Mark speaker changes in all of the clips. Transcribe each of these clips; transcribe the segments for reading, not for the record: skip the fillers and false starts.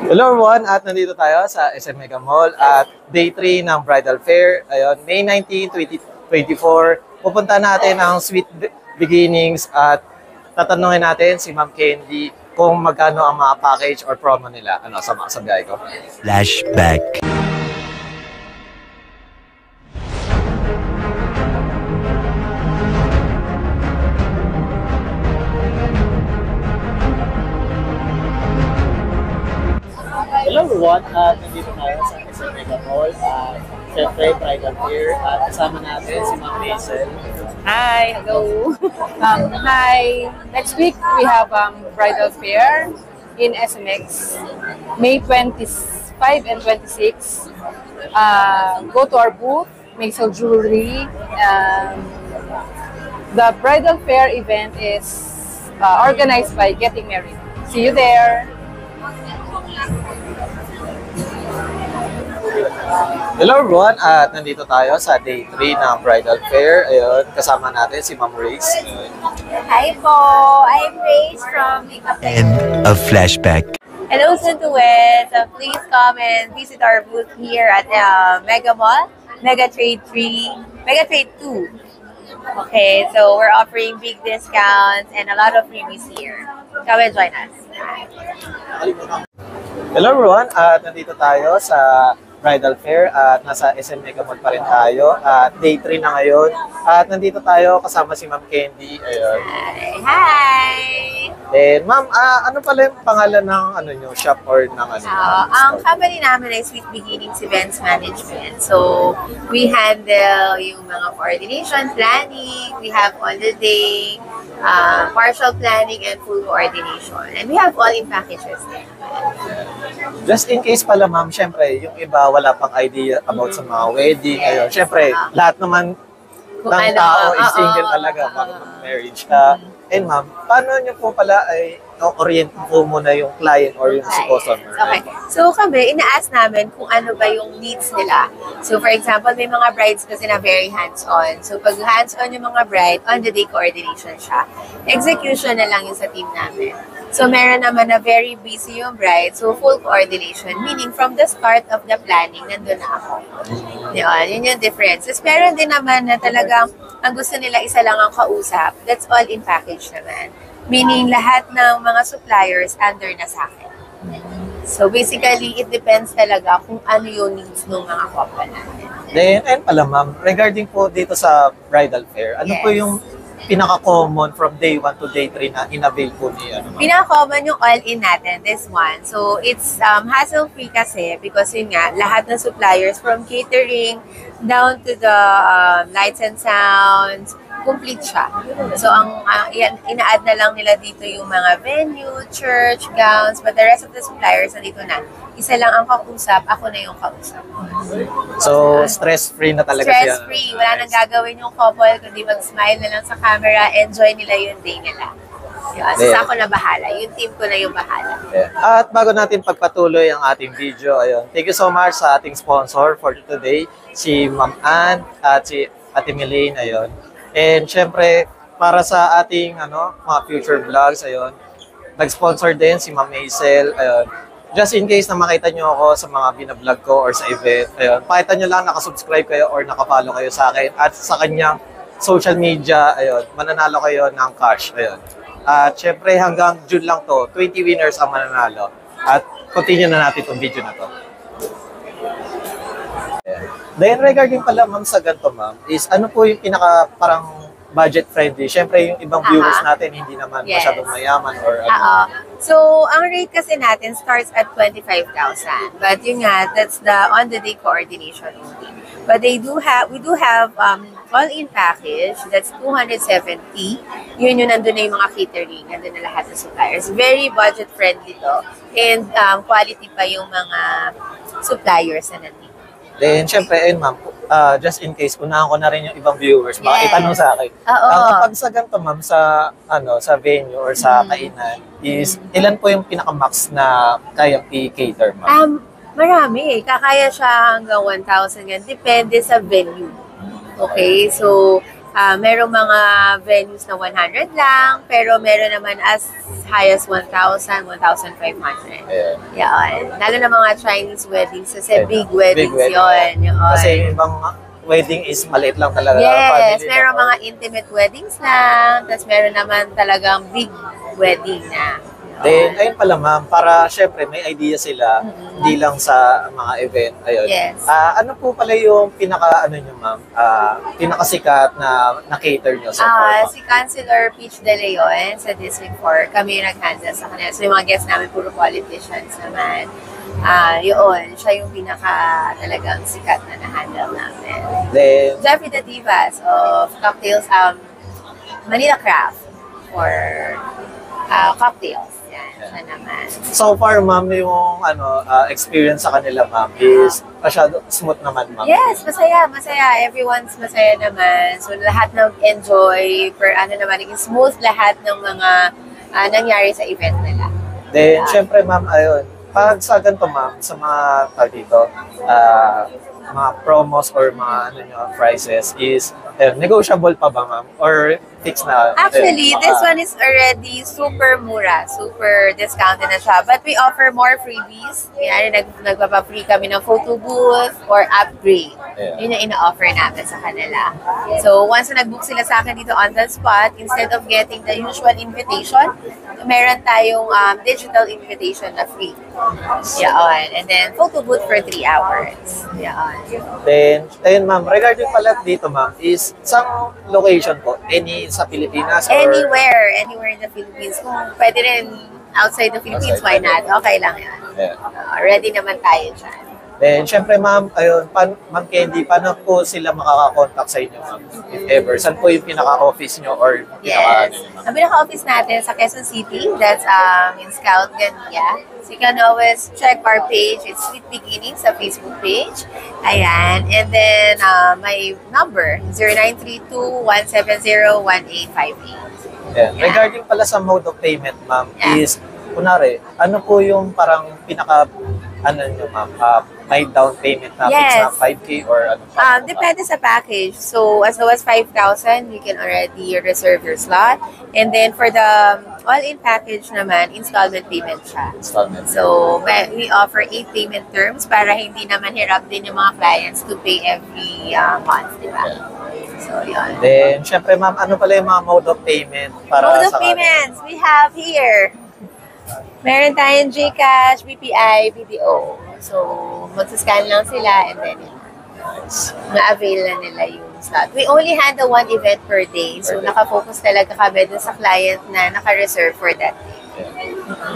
Speaker 1: Hello everyone, at nandito tayo sa SM Mega Mall at day 3 ng Bridal Fair. Ayun, May 19, 2024. Pupunta natin ang Sweet Beginnings at tatanungin natin si Ma'am Candy kung magkano ang mga package or promo nila. Ano, sa biyay ko.
Speaker 2: Flashback.
Speaker 1: Hello everyone, at nandito tayo sa SM Mega Mall at syempre Bridal Fair at kasama natin si Ma'am Hazel.
Speaker 3: Hi, hello. Hi. Next week we have bridal fair in SMX, May 25 and 26. Go to our booth, Maisel Jewelry. The bridal fair event is organized by Getting Married. See you there.
Speaker 1: Hello everyone, at nandito tayo sa day 3 ng Bridal Fair. Ayun, kasama natin si Ma'am Race.
Speaker 4: Hi po! I'm Rach from Makeup.
Speaker 2: End of flashback.
Speaker 4: Hello, Suntuet! So please come and visit our booth here at Mega Mall, Mega Trade 3, Mega Trade 2. Okay, so we're offering big discounts and a lot of freebies here. Come and join us.
Speaker 1: Hello everyone, at nandito tayo sa Bridal Fair at nasa SM Mega Mall pa rin tayo at day 3 na ngayon at nandito tayo kasama si Ma'am Candy. Ayun.
Speaker 4: Hi!
Speaker 1: Then ma'am, ano pala yung pangalan ng ano nyo, shop or ng ano?
Speaker 4: Ang company namin ay Sweet Beginnings Events Management. So, we handle yung mga coordination, planning, we have on the day, partial planning, and full coordination. And we have all in packages there.
Speaker 1: Just in case pala ma'am, syempre yung iba wala pang idea about sa mga wedding. Ayun, syempre lahat naman
Speaker 4: Kung
Speaker 1: ng
Speaker 4: ano,
Speaker 1: tao is single
Speaker 4: oo,
Speaker 1: talaga
Speaker 4: oo,
Speaker 1: bago
Speaker 4: oo.
Speaker 1: mag-marriage. And ma'am, paano nyo po pala ay orient po muna yung client or yung si customer?
Speaker 4: Okay. So kami, ina-ask namin kung ano ba yung needs nila. So for example, may mga brides kasi na very hands-on. So pag hands-on yung mga bride, on-the-day coordination siya. Execution na lang yung sa team namin. So meron naman na very busy yung bride, so full coordination. Meaning from the start of the planning, nandun na ako. Yun yung difference. So, meron din naman na talagang ang gusto nila isa lang ang kausap. That's all in package naman. Meaning lahat ng mga suppliers under na sa akin. So basically, it depends talaga kung ano yung needs ng mga couple natin.
Speaker 1: Then, and pala ma'am, regarding po dito sa bridal fair, ano po yung pinaka-common from day 1 to day 3 na in-avail po ni ano ma'am?
Speaker 4: Pinaka-common yung all-in natin, this one. So, it's hassle-free kasi because yun nga, lahat ng suppliers from catering down to the lights and sounds, complete siya. So, ina-add na lang nila dito yung mga venue, church, gowns, but the rest of the suppliers nandito na. Isa lang ang kausap, ako na yung kausap.
Speaker 1: So, stress-free na talaga siya.
Speaker 4: Stress-free. Wala nang gagawin yung couple, kundi mag-smile na lang sa camera, enjoy nila yung day nila. Yun. So, ako na bahala. Yung team ko na yung bahala.
Speaker 1: At bago natin pagpatuloy ang ating video, ayun, thank you so much sa ating sponsor for today, si Ma'am Ann at si Ate Milene, ayun. And syempre, para sa ating mga future vlogs, ayun, nag-sponsor din si Ma'am Hazel, ayun. Just in case na makita nyo ako sa mga binablog ko or sa event, ayun, pakita nyo lang nakasubscribe kayo or nakapollow kayo sa akin at sa kanyang social media, ayun, mananalo kayo ng cash, ayun. At syempre hanggang June lang to, 20 winners ang mananalo. At continue na natin itong video na to. Then regarding pala ma'am sa ganito ma'am, is ano po yung pinaka parang budget friendly? Syempre yung ibang viewers natin hindi naman masyadong mayaman or ano.
Speaker 4: So, ang rate kasi natin starts at 25,000. But yun nga, that's the on-the-day coordination only. But we do have all-in package, that's 270. Yun yung nandun na yung mga catering, nandun na lahat ng suppliers. Very budget friendly to. And quality pa yung mga suppliers na nandito.
Speaker 1: Then, syempre, ma'am, just in case, unahan ko na rin yung ibang viewers, baka itanong sa akin.
Speaker 4: Oo.
Speaker 1: Kapag sa ganito, ma'am, sa venue or sa kainan, is ilan po yung pinaka-max na kayang i-cater, ma'am?
Speaker 4: Marami. Kakaya siya hanggang 1,000 yan. Depende sa venue. Okay? So, Merong mga venues na 100 lang, pero meron naman as high as 1,000, 1,500.
Speaker 1: Ayan.
Speaker 4: Yan. Lalo na mga Chinese weddings kasi
Speaker 1: Ayan.
Speaker 4: big weddings
Speaker 1: Big wedding.
Speaker 4: yun.
Speaker 1: Kasi yung ibang wedding is maliit lang talaga.
Speaker 4: Yes,
Speaker 1: Family
Speaker 4: meron
Speaker 1: lang.
Speaker 4: mga intimate weddings lang, tapos meron naman talagang big wedding na.
Speaker 1: Then, ayun pala ma'am, para syempre may idea sila, hindi lang sa mga event. Ayun.
Speaker 4: Yes.
Speaker 1: Ano po pala yung ano nyo ma'am, pinakasikat na na-cater nyo so far? Ma'am?
Speaker 4: Si Councilor Peach De Leon sa District 4, kami yung nag-handle sa kanila. So yung mga guests namin, puro politicians naman. Yun, siya yung pinaka talagang sikat na na-handle namin.
Speaker 1: Then,
Speaker 4: Jeffrey the Divas of Cocktails, Manila Craft for cocktails. Yan, siya naman.
Speaker 1: so far ma'am, yung experience sa kanila ma'am is masyado smooth naman ma'am.
Speaker 4: Yes, masaya, masaya. Everyone's masaya naman. So lahat nag-enjoy, naging smooth lahat ng mga nangyari sa event nila.
Speaker 1: Then, syempre ma'am, ayun, pag sa ganito ma'am, sa mga tag dito, mga promos or mga prices is negotiable pa ba ma'am? Or fixed na?
Speaker 4: Actually, this one is already super mura, super discounted na siya. But we offer more freebies. Yan, nagpapa-free kami ng photo booth or upgrade.
Speaker 1: Yeah.
Speaker 4: Yun yung ina-offer namin sa kanila. So, once na nag-book sila sa akin dito on the spot, instead of getting the usual invitation, meron tayong digital invitation na free. Yan. And then, photo booth for 3 hours. Yan.
Speaker 1: Then, ayun ma'am, regarding pala dito ma'am, is sa location po, any sa Pilipinas or
Speaker 4: Anywhere in the Philippines. Kung pwede rin outside the Philippines, why not? Okay lang yan.
Speaker 1: Yeah.
Speaker 4: Ready naman tayo dyan.
Speaker 1: Then, syempre ma'am, ayun, ma'am Candy, paano po sila makaka-contact sa inyo ma'am? If ever, saan po yung pinaka-office nyo or
Speaker 4: Yes. Ang pinaka-office natin sa Quezon City, that's in Scout Gandia. So you can always check our page. It's Sweet Beginnings sa Facebook page. Ayan. And then, my number, 0932-170-1858.
Speaker 1: Yeah. Regarding pala sa mode of payment ma'am,
Speaker 4: Yeah.
Speaker 1: is, kunwari, ano po yung parang nyo ma'am, may down payment na fix na
Speaker 4: Yes.
Speaker 1: 5K or ano?
Speaker 4: Depende sa package. So, as low as 5,000, you can already reserve your slot. And then, for the all-in package naman, installment payment siya.
Speaker 1: Installment.
Speaker 4: So, we offer 8 payment terms para hindi naman hirap din yung mga clients to pay every month, di ba? So, yun.
Speaker 1: Then, syempre ma'am, ano pala yung mga mode of payment para
Speaker 4: Mode of
Speaker 1: sa
Speaker 4: payments, we have here. Meron tayong GCash, BPI, BDO. So, magsascan lang sila and then ma-avail na nila yung slot. We only handle 1 event per day. So, nakafocus talaga kami dun sa client na naka-reserve for that day.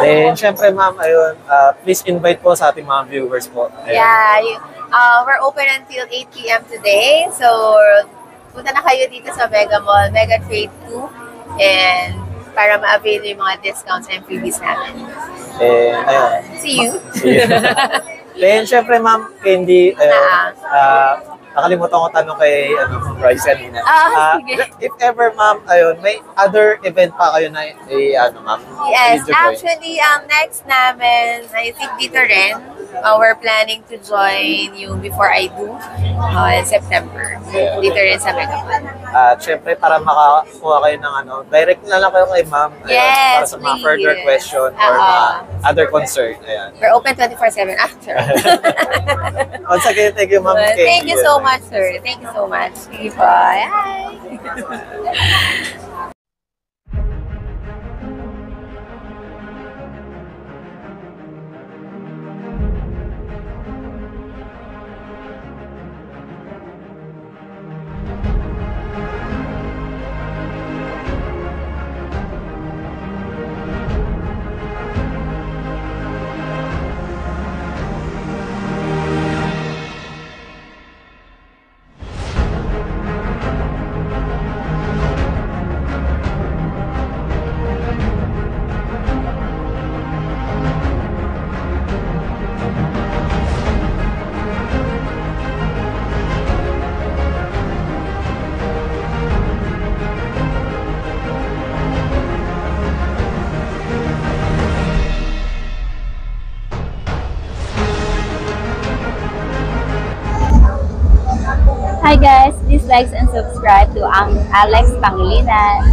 Speaker 1: Then, syempre ma'am, ayun, please invite po sa ating mga viewers po. Ayun.
Speaker 4: Yeah, we're open until 8 p.m. today. So, punta na kayo dito sa Mega Mall, Mega Trade 2, and para ma-avail yung mga discounts and freebies namin.
Speaker 1: Ayun.
Speaker 4: See you!
Speaker 1: Then, syempre ma'am, Candy, ayun, nakalimutan ko tanong kay Bryce kanina.
Speaker 4: Sige.
Speaker 1: If ever ma'am, ayun, may other event pa kayo na ma'am?
Speaker 4: Yes,
Speaker 1: Video join?
Speaker 4: actually, ang next namin, I think dito rin, we're planning to join yung Before I Do in September. Dito rin sa Mega Mall.
Speaker 1: At syempre, para makakuha kayo ng direct na lang kayo kay ma'am. Ayun,
Speaker 4: Yes,
Speaker 1: para sa mga
Speaker 4: please.
Speaker 1: further question or mga other concern. Ayan.
Speaker 4: We're open 24/7 after.
Speaker 1: Once again, thank you ma'am.
Speaker 4: Thank you
Speaker 1: Candy.
Speaker 4: so much, sir. Thank you so much. Sige po. Hi!
Speaker 5: Hi guys, please like and subscribe to Alex Pangilinan.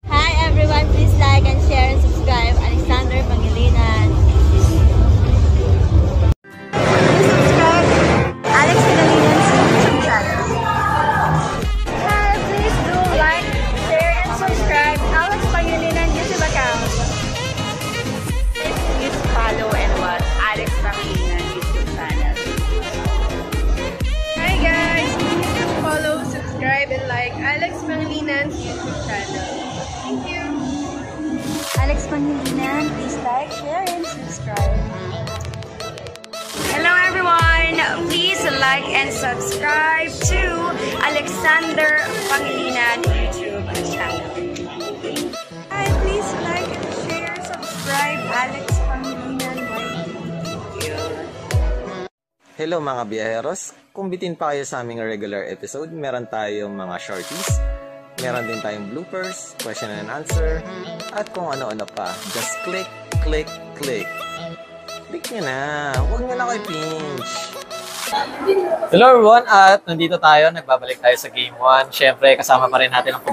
Speaker 6: Hi everyone, please like and share and subscribe Alexander Pangilinan. Subscribe Alex Pangilinan's YouTube channel. Hi, please do like, share and subscribe Alex Pangilinan YouTube account.
Speaker 3: Please follow and watch Alex Pangilinan YouTube channel.
Speaker 7: Hi guys! Please follow, subscribe, and like Alex Pangilinan's YouTube channel. Thank you!
Speaker 6: Alex Pangilinan, please like, share and subscribe.
Speaker 7: Hello everyone! Please like and subscribe to Alexander Pangilinan YouTube channel.
Speaker 6: Hi, please like and share, subscribe Alex Pangilinan YT.
Speaker 1: Hello mga biyaheros! Kung bitin pa kayo sa aming regular episode, meron tayong mga shorties, meron din tayong bloopers, question and answer, at kung ano-ano pa. Just click, click, click. Click nyo na. Huwag nyo na kayo pinch. Hello everyone! At nandito tayo, nagbabalik tayo sa Game 1. Siyempre, kasama pa rin natin ang